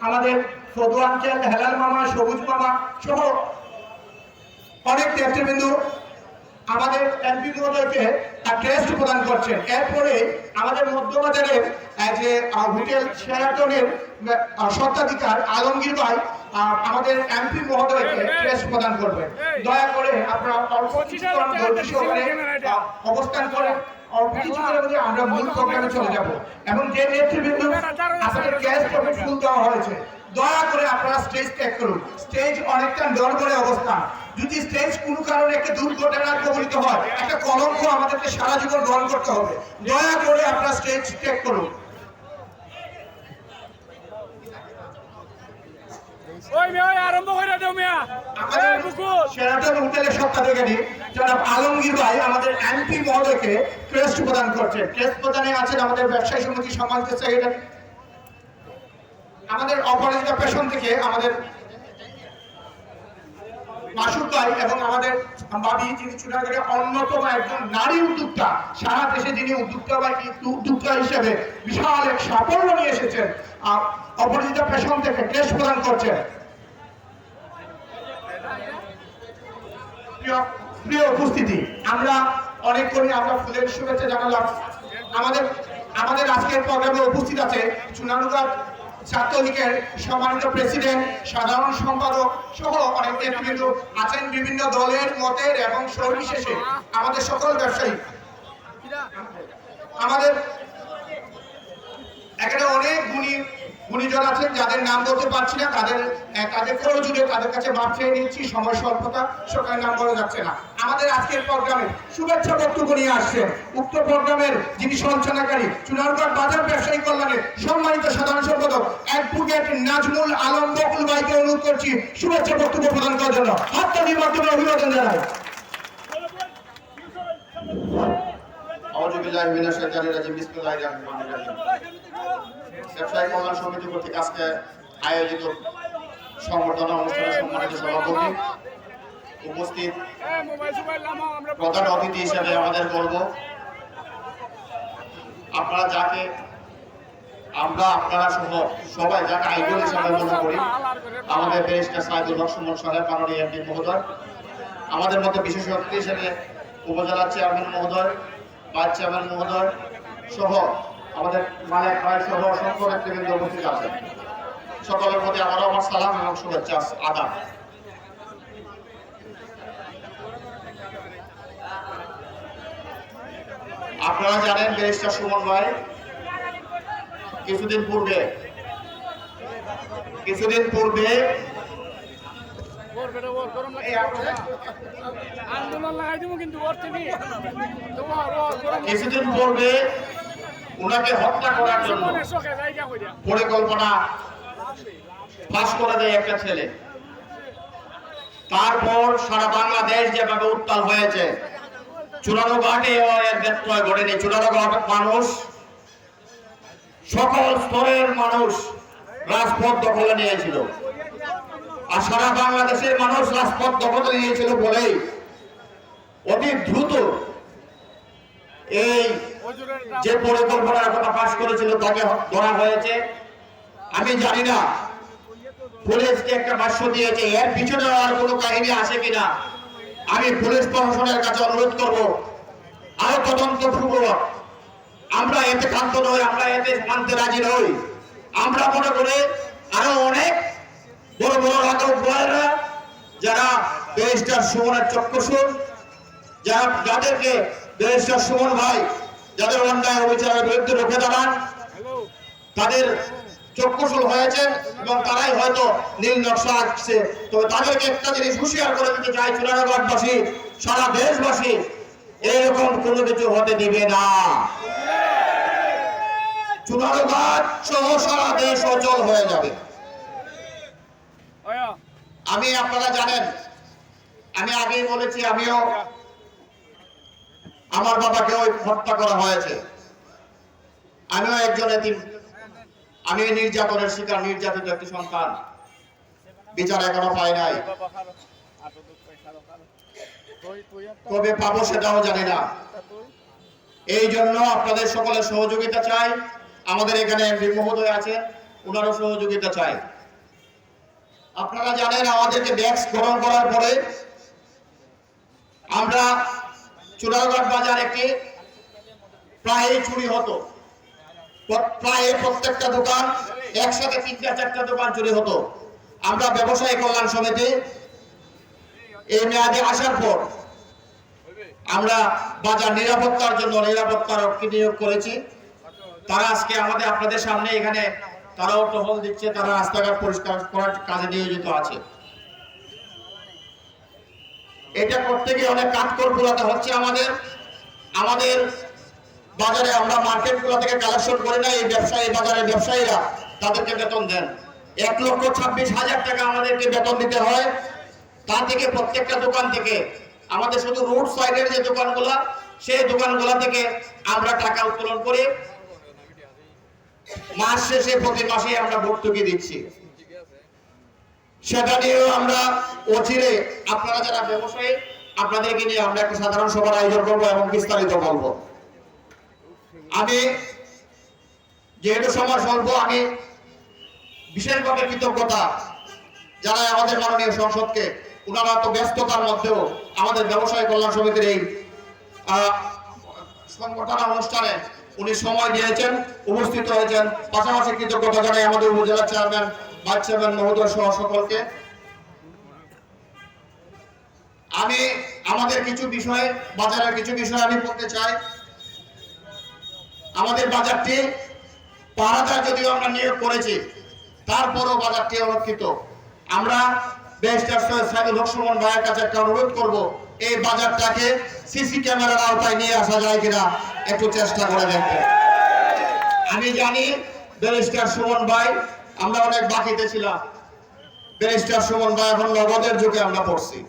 আমাদের ফদু আঙ্কেল, হেলাল মামা, সবুজ মামা সহ অনেক নেতৃবৃন্দ আমাদের এমপি মহোদয়কে ক্রেস্ট প্রদান করছেন। এরপরে আমাদের মধ্যবাজারের যে হোটেল শেরাটনের স্বত্বাধিকার আলমগীর ভাই আমাদের এমপি মহোদয়কে ক্রেস্ট প্রদান করবেন। দয়া করে আপনারা অল্প কিছুক্ষণ ধৈর্য সহকারে অবস্থান করেন। অল্প কিছুক্ষণের মধ্যে আমরা মূল প্রোগ্রামে চলে যাব এবং যে নেতৃবৃন্দ আপনাদের ক্রেস্ট এবং ফুল দেওয়া হয়েছে দয়া করে আপনারা স্টেজ ত্যাগ করুন। স্টেজ অনেকটা নড়বড়ে অবস্থা। যদি স্টেজ কোনো কারণে একটা দুর্ঘটনার কবলিত হয়, একটা কলঙ্ক আমাদেরকে সারা জীবন গ্রহণ করতে হবে। দয়া করে আপনারা স্টেজ ত্যাগ করুন। আরম্ভ করে দাও মিয়া। শেরাটন হোটেলের স্বত্বাধিকারী জনাব আলমগীর ভাই আমাদের এমপি মহোদয়কে ক্রেস্ট প্রদান করছেন। ক্রেস্ট প্রদানে আছেন আমাদের ব্যবসায়ী সমিতি সম্মানিত সেক্রেটারি, আমাদের অপরাজিতা পেশন থেকে আমাদের মাসুদ ভাই এবং আমাদের বাবি, যিনি চুনারগড়ের অন্যতম একজন নারী উদ্যোক্তা, সারা দেশে যিনি উদ্যোক্তা হিসেবে বিশাল এক সাফল্য নিয়ে এসেছেন। অপরাজিতা পেশন থেকে ক্রেস্ট প্রদান করছেন। প্রিয় উপস্থিতি, আমরা অনেক করে আমরা ফুলের শুভেচ্ছা জানালাম। আমাদের আজকের প্রোগ্রামে উপস্থিত আছে চুনারুঘাট ছাত্রলীগের সম্মানিত প্রেসিডেন্ট, সাধারণ সম্পাদক সহ অনেক নেতৃবৃন্দ আছেন বিভিন্ন দলের মতের এবং সর্বশেষে আমাদের সকল ব্যবসায়ী। আমাদের এখানে অনেক গুণীজন আছেন যাদের নাম বলতে পারছি না, তাদের প্রয়োজনে তাদের কাছে মাপ চেয়ে নিচ্ছি, সময় স্বল্পতা সকালে নাম বলা যাচ্ছে না। আমাদের আজকের প্রোগ্রামে শুভেচ্ছা বক্তব্য নিয়ে আসছেন উক্ত প্রোগ্রামের যিনি সঞ্চালনকারী চুনারগড় বাজার ব্যবসায়ী কল্যাণের সম্মানিত সাধারণ সম্পাদক অ্যাডভোকেট নাজমুল আলম বকুল ভাইকে অনুরোধ করছি শুভেচ্ছা বক্তব্য প্রদান করার জন্য। হাততালির মাধ্যমে অভিবাদন জানাই। ব্যবসায়ী কল্যাণ সমিতি কর্তৃক আজকে আয়োজিত সংবর্ধনা অনুষ্ঠানের সম্মানিত সভাপতি উপস্থিত প্রধান অতিথি হিসেবে আমাদের গর্ব, আপনারা যাকে আপনারা সহ সবাই যাকে আইডল হিসাবে মনে করি, আমাদের ব্যারিস্টার সাইদুল হক সুমন সাহেব মাননীয় এমপি মহোদয়, আমাদের মধ্যে বিশেষ অতিথি হিসেবে উপজেলা চেয়ারম্যান মহোদয়, ভাইস চেয়ারম্যান মহোদয় সহ আমাদের মালিক ভাই সহ অসংখ্য নেতৃবৃন্দ উপস্থিত আছেন। সকলের প্রতি আমারও আমার সালাম এবং শুভেচ্ছা আদাব। আপনারা জানেন ব্যারিস্টার সুমন ভাই কিছুদিন পূর্বে কিছুদিন পূর্বে উনাকে হত্যা করার জন্য পরিকল্পনা ফাঁস করে দেয় একটা ছেলে। তারপর সারা বাংলাদেশ যেভাবে উত্তাল হয়েছে, চুনারুঘাটে এর ব্যত্যয় ঘটেনি। চুনারুঘাট মানুষ, সকল স্তরের মানুষ রাজপথ দখলে নিয়েছিল, আর সারা বাংলাদেশের মানুষ রাজপথ দখলে নিয়েছিল বলেই অতি দ্রুত এই যে পরিকল্পনার কথা পাশ করেছিল তাকে ধরা হয়েছে। আমি জানি না পুলিশকে একটা ভাষ্য দিয়েছে, এর পিছনে আর কোনো কাহিনী আছে কিনা। আমি পুলিশ প্রশাসনের কাছে অনুরোধ করব আরো তদন্ত পূর্বক। আমরা এতে ক্ষান্ত নই, আমরা এতে মানতে রাজি নই। আমরা মনে করি আরো অনেক বড় বড় রাঘব ভাইরা যারা ব্যারিস্টার সুমনের চক্ষুসুর, যাদেরকে ব্যারিস্টার সুমন ভাই যাদের অন্যায় অবিচারের বিরুদ্ধে রুখে দাঁড়ান, তাদের চক্ষুসুর হয়েছে এবং তারাই হয়তো নীল নকশা আঁকছে। তবে তাদেরকে একটা জিনিস হুঁশিয়ার করে দিতে চাই, চুনারুঘাটবাসী, সারা দেশবাসী, এরকম কোনো কিছু হতে দিবে না। চুনারুঘাট সহ সারা দেশ অচল হয়ে যাবে। আমি আপনারা জানেন, আমি আগেই বলেছি, আমিও আমার বাবাকে ওই হত্যা করা হয়েছে, আমিও একজন এতিম, আমি নির্যাতনের শিকার, নির্যাতিত একটি সন্তান, বিচার এখনো পাই নাই, কবে পাবো সেটাও জানি না। এই জন্য আপনাদের সকলের সহযোগিতা চাই। আমাদের এখানে এমপি মহোদয় আছে, ওনারও সহযোগিতা চাই। আপনারা জানেন আমাদেরকে ট্যাক্স গ্রহণ করার পরে আমরা চুনারুঘাট বাজার একটি প্রায় চুরি হতো, প্রায় প্রত্যেকটা দোকান একসাথে 3-4টা দোকান চুরি হতো। আমরা ব্যবসায়ী কল্যাণ সমিতি এই মেয়াদে আসার পর আমরা বাজার নিরাপত্তার জন্য নিরাপত্তারক্ষী নিয়োগ করেছি। তারা আজকে আমাদের আপনাদের সামনে এখানে তারাও টহল দিচ্ছে, তারা রাস্তাঘাট পরিষ্কার করার কাজে নিয়োজিত আছে। এটা করতে গিয়ে অনেক কাঠখড় পোড়াতে হচ্ছে আমাদের বাজারে। আমরা মার্কেটগুলো থেকে কালেকশন করি না, এই ব্যবসায়ী বাজারের ব্যবসায়ীরা তাদেরকে বেতন দেন। 1,26,000 টাকা আমাদেরকে বেতন দিতে হয়। তা থেকে প্রত্যেকটা দোকান থেকে আমাদের শুধু রোড সাইডের যে দোকানগুলো, সেই দোকানগুলো থেকে আমরা টাকা উত্তোলন করি। মাস শেষে প্রতি মাসে আমরা ভর্তুকি দিচ্ছি। সেটা নিয়েও আমরা অচিরে আপনারা যারা ব্যবসায়ী, আপনাদেরকে নিয়ে আমরা একটা সাধারণ সভার আয়োজন করবো এবং বিস্তারিত বলবো। আমি যেহেতু সময় স্বল্প, আমি বিশেষভাবে কৃতজ্ঞতা জানাই আমাদের মাননীয় সংসদকে। ওনারা তো ব্যস্ততার মধ্যেও আমাদের ব্যবসায়ী কল্যাণ সমিতির এই সংগঠন অনুষ্ঠানে উনি সময় দিয়েছেন, উপস্থিত হয়েছেন। পাশাপাশি কৃতজ্ঞতা জানাই আমাদের উপজেলা চেয়ারম্যান, ভাইস চেয়ারম্যান মহোদয় সহ সকলকে। আমি আমাদের কিছু বিষয়, বাজারের কিছু বিষয় আমি বলতে চাই। আমাদের বাজারটি পাহারাদার যদিও আমরা নিয়োগ করেছি, তারপরও বাজারটি অরক্ষিত। আমরা ব্যারিস্টার সৈয়দ সাইদুল হক সুমন ভাইয়ের কাছে একটা অনুরোধ করব, এই বাজারটাকে সিসি ক্যামেরার আওতায় নিয়ে আসা যায় কিনা একটু চেষ্টা করে দেখবেন। আমি জানি ব্যারিস্টার সুমন ভাই, আমরা অনেক বাকিতে ছিলাম। ব্যারিস্টার সুমন ভাই এখন নগদের যুগে আমরা পড়ছি।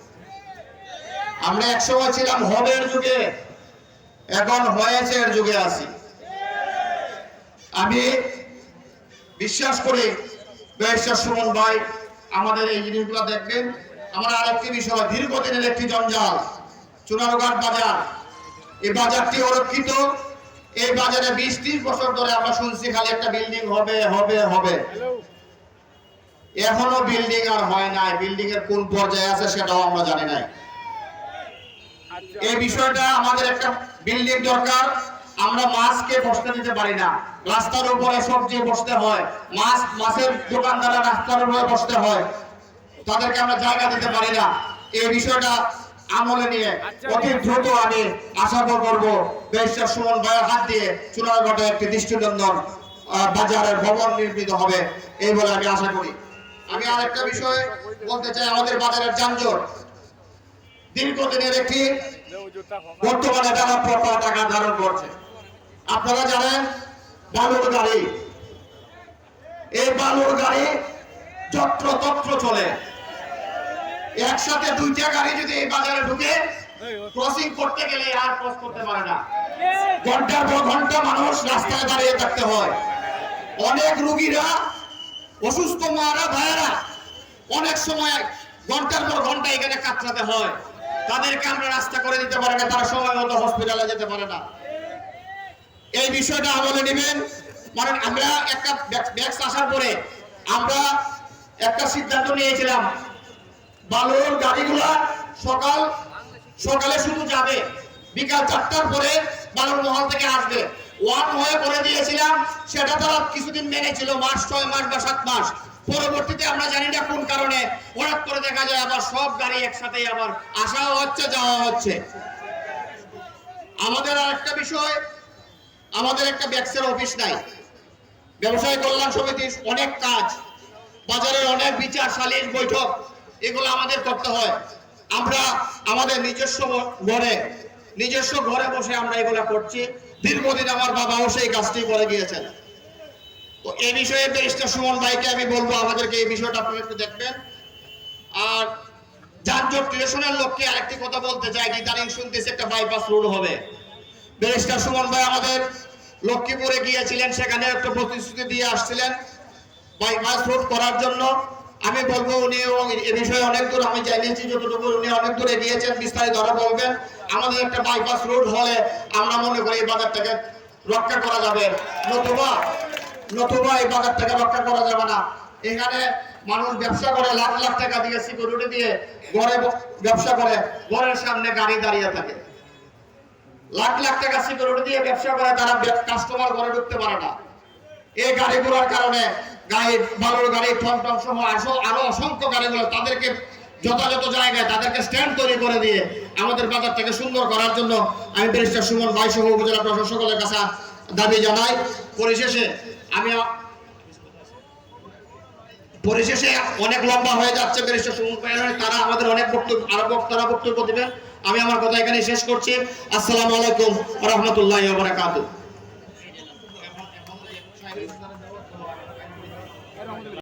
আমরা একসময় ছিলাম হবের যুগে, এখন হয়েছের যুগে আছি। আমি বিশ্বাস করি ব্যারিস্টার সুমন ভাই আমাদের এই জিনিসগুলো দেখবেন। আমরা আরেকটি বিষয়, দীর্ঘদিনের একটি জঞ্জাল চুনারুঘাট বাজার, এই বাজারটি অরক্ষিত। এই বাজারে 20-30 বছর ধরে আমরা শুনছি খালি একটা বিল্ডিং হবে হবে হবে, এখনো বিল্ডিং আর হয় নাই। বিল্ডিং এর কোন পর্যায়ে আছে সেটাও আমরা জানি নাই। এই বিষয়টা আমাদের একটা বিল্ডিং দরকার। আমরা মাছকে বসতে দিতে পারি না, রাস্তার উপরে সবজি বসতে হয়, মাছের দোকানদাররা রাস্তার উপরে বসতে হয়, তাদেরকে আমরা জায়গা দিতে পারি না। এই বিষয়টা আমলে নিয়ে অতি দ্রুত আমি আশা করবো ব্যারিস্টার সুমন ভাইয়ের হাত দিয়ে চুনারুঘাটে একটি দৃষ্টিনন্দন বাজারের ভবন নির্মিত হবে, এই বলে আমি আশা করি। আমি আরেকটা বিষয় বলতে চাই, আমাদের বাজারের যানজট দীর্ঘদিনের একটি বর্তমানে টাকা ধারণ করছে। আপনারা জানেন বালুর গাড়ি, এই বালুর গাড়ি যত্রতত্র চলে। একসাথে 2টা গাড়ি যদি এই বাজারে ঢুকে ক্রসিং করতে গেলে আর ক্রস করতে পারে না। ঘন্টার পর ঘন্টা মানুষ রাস্তায় দাঁড়িয়ে থাকতে হয়। অনেক রোগীরা, অসুস্থ মারা ভাইয়েরা অনেক সময় ঘন্টার পর ঘন্টা এখানে কাতরাতে হয়। তাদেরকে আমরা রাস্তা করে দিতে পারি না, তারা সময় মতো হসপিটালে যেতে পারে না। এই বিষয়টা আমলে নেবেন। মানে আমরা একটা ব্যাক্স আসার পরে আমরা একটা সিদ্ধান্ত নিয়েছিলাম, বালুর গাড়িগুলা সকালে শুধু যাবে, বিকাল 4টার পরে বালুর মহল থেকে আসবে। 1 ওয়ে করে দিয়েছিলাম, সেটা তারা কিছুদিন মেনেছিল, মাস 6 মাস বা 7 মাস। পরবর্তীতে আমরা জানি না কোন কারণে হঠাৎ করে দেখা যায় আবার সব গাড়ি একসাথেই আবার আসাও হচ্ছে, যাওয়া হচ্ছে। আমাদের আরেকটা বিষয়, আমাদের একটা ব্যাক্সের অফিস নাই। ব্যবসায়ী কল্যাণ সমিতির অনেক কাজ, বাজারের অনেক বিচার সালিশ বৈঠক, এগুলো আমাদের করতে হয়। আমরা আমাদের নিজস্ব ঘরে নিজস্ব ঘরে বসে আমরা এগুলা করছি। দীর্ঘদিন আমার বাবাও সেই কাজটি করে গিয়েছেন। তো এই বিষয়ে ব্যারিস্টার সুমন ভাইকে আমি বলবো আমাদেরকে এই বিষয়টা আপনারা একটু দেখবেন। আর যানজট ক্রিয়েশনের লক্ষ্যে আরেকটি কথা বলতে চাই, ইদানিং শুনতেছি একটা বাইপাস রোড হবে। ব্যারিস্টার সুমন ভাই আমাদের লক্ষ্মীপুরে গিয়েছিলেন, সেখানে একটা প্রতিশ্রুতি দিয়ে আসছিলেন বাইপাস রোড করার জন্য। আমি বলবো উনি এ বিষয়ে অনেক দূর আমি জানিয়েছি, যতটুকু উনি অনেক দূরে গিয়েছেন, বিস্তারিত আরো বলবেন। আমাদের একটা বাইপাস রোড হলে আমরা মনে করি এই বাজারটাকে রক্ষা করা যাবে, নতুবা এই বাজারটাকে রক্ষা করা যাবে না। এখানে মানুষ ব্যবসা করে লাখ লাখ টাকা দিয়ে সিকিউরিটি দিয়ে ঘরে ব্যবসা করে, ঘরের সামনে গাড়ি দাঁড়িয়ে থাকে, লাখ লাখ টাকা সিকিউরিটি দিয়ে ব্যবসা করে, তারা কাস্টমার ঘরে ঢুকতে পারে না। এই গাড়ি ঘোড়ার কারণে বালুর গাড়ি, টমটম সহ আরো অসংখ্য গাড়িগুলো তাদেরকে যথাযথ জায়গায় তাদেরকে স্ট্যান্ড তৈরি করে দিয়ে আমাদের বাজারটাকে সুন্দর করার জন্য আমি ব্যারিস্টার সুমন ভাই সহ উপজেলা প্রশাসক সকলের কাছে দাবি জানাই। পরিশেষে অনেক লম্বা হয়ে যাচ্ছে ব্যারিস্টার সুমন ভাই, তারা আমাদের অনেক বক্তব্য দিবেন। আমি আমার কথা এখানে শেষ করছি। আসসালামু আলাইকুম ওয়া রাহমাতুল্লাহি ওয়া বারাকাতুহু।